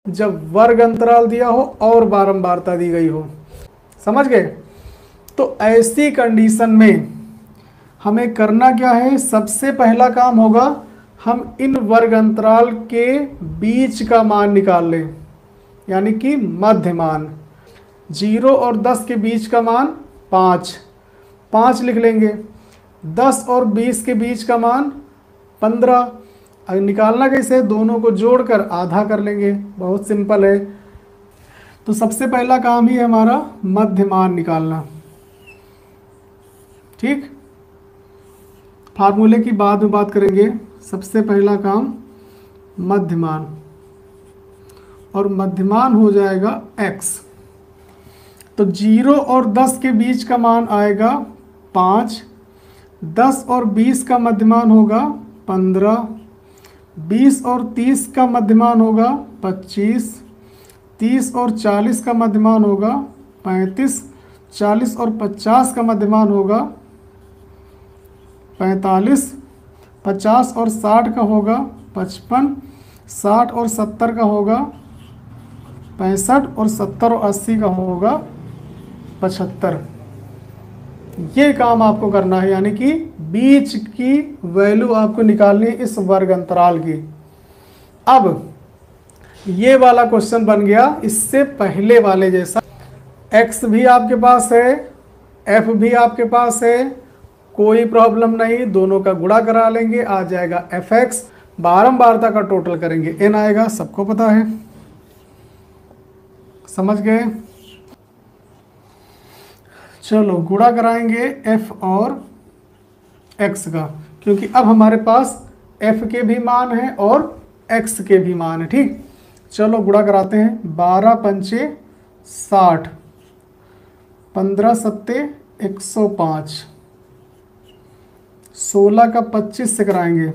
जब वर्ग अंतराल दिया हो और बारंबारता दी गई हो। समझ गए? तो ऐसी कंडीशन में हमें करना क्या है, सबसे पहला काम होगा हम इन वर्ग अंतराल के बीच का मान निकाल लें, यानी कि मध्य मान। 0 और 10 के बीच का मान 5, 5 लिख लेंगे। 10 और 20 के बीच का मान 15। अब निकालना कैसे, दोनों को जोड़कर आधा कर लेंगे, बहुत सिंपल है। तो सबसे पहला काम ही है हमारा मध्य मान निकालना। ठीक, फार्मूले की बाद में बात करेंगे। सबसे पहला काम मध्यमान, और मध्यमान हो जाएगा x। तो 0 और 10 के बीच का मान आएगा 5, 10 और 20 का मध्यमान होगा 15, 20 और 30 का मध्यमान होगा 25, 30 और 40 का मध्यमान होगा 35, 40 और 50 का मध्यमान होगा 45, 50 और 60 का होगा 55, 60 और 70 का होगा 65, और 70 और 80 का होगा 75। ये काम आपको करना है, यानी कि बीच की वैल्यू आपको निकालनी है इस वर्ग अंतराल की। अब ये वाला क्वेश्चन बन गया इससे पहले वाले जैसा। x भी आपके पास है, f भी आपके पास है, कोई प्रॉब्लम नहीं, दोनों का गुणा करा लेंगे, आ जाएगा fx। बारंबारता का टोटल करेंगे n आएगा, सबको पता है। समझ गए? चलो गुणा कराएंगे f और x का, क्योंकि अब हमारे पास f के भी मान है और x के भी मान है। ठीक, चलो गुणा कराते हैं। 12 पंचे 60, 15 सत्ते 105, 16 का 25 से कराएंगे,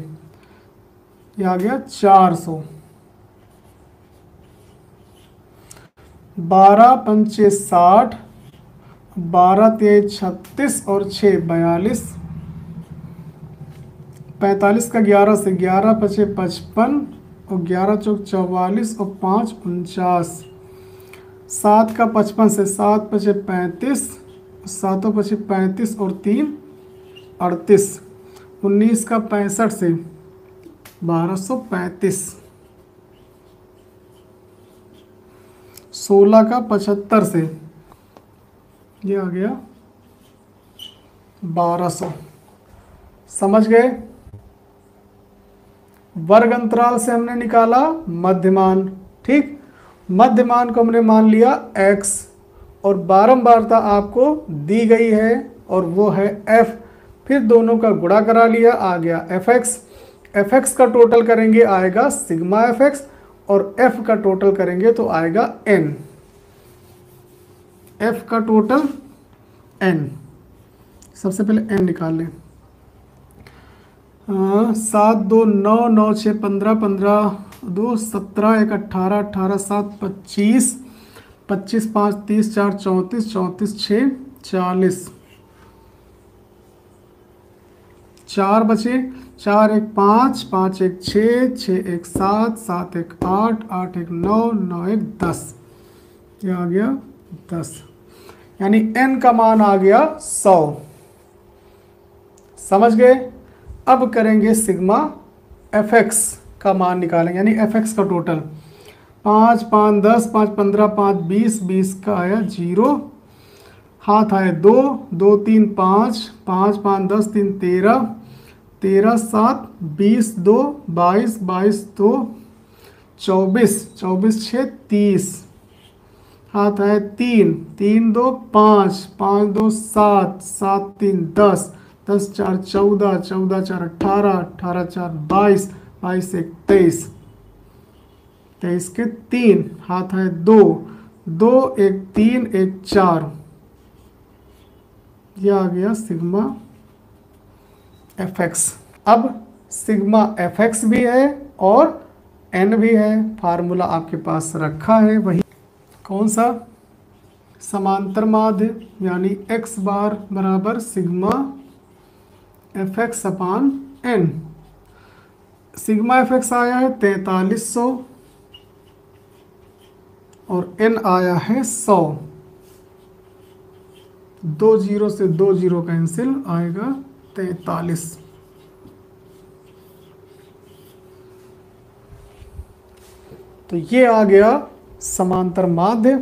ये आ गया 400। 12 पंचे 60, 12 तेज 36 और 6 42, 45 का 11 से 11 पचे 55 और 11 चौक 44 और 5 49, 7 का 55 से 7 पचे 35, 7 पचे 35 और 3 38, 19 का 65 से 1235, 16 का 75 से ये आ गया 1200। समझ गए? वर्ग अंतराल से हमने निकाला मध्यमान। ठीक, मध्यमान को हमने मान लिया x, और बारंबारता आपको दी गई है और वो है f। फिर दोनों का गुणा करा लिया, आ गया fx। fx का टोटल करेंगे आएगा सिग्मा fx, और f का टोटल करेंगे तो आएगा n। f का टोटल n, सबसे पहले n निकाल लें। 7 2 9 9 6 15 15 2 17 1 18 18 7 25 25 5 30 4 34 34 6 40, 4 बचे, 4 1 5 5 1 6 6 1 7 7 1 8 8 1 9 9 1 10, ये आ गया 10, यानी n का मान आ गया 100। समझ गए? अब करेंगे सिग्मा fx का मान निकालेंगे, यानी fx का टोटल। 5 5 10 5 15 5 20 20 का आया 0, हाथ आए 2 2 3 5 5 5 10 3 13 13 7 20 2 22 22 2 24 24 6 30, हाथ आए 3 3 2 5 5 2 7 7 3 10 10 4 14 14 4 18 18 4 22 22 1 23 23 के 3, हाथ है 2 2 1 3 1 4, यह आ गया सिग्मा fx। अब सिग्मा fx भी है और n भी है, फार्मूला आपके पास रखा है, वही कौन सा, समांतर माध्य, यानी x बार बराबर सिग्मा fx अपान n। सिग्मा fx आया है 4300, और n आया है 100। 2 जीरो से 2 जीरो कैंसिल, आएगा 43। तो ये आ गया समांतर माध्य।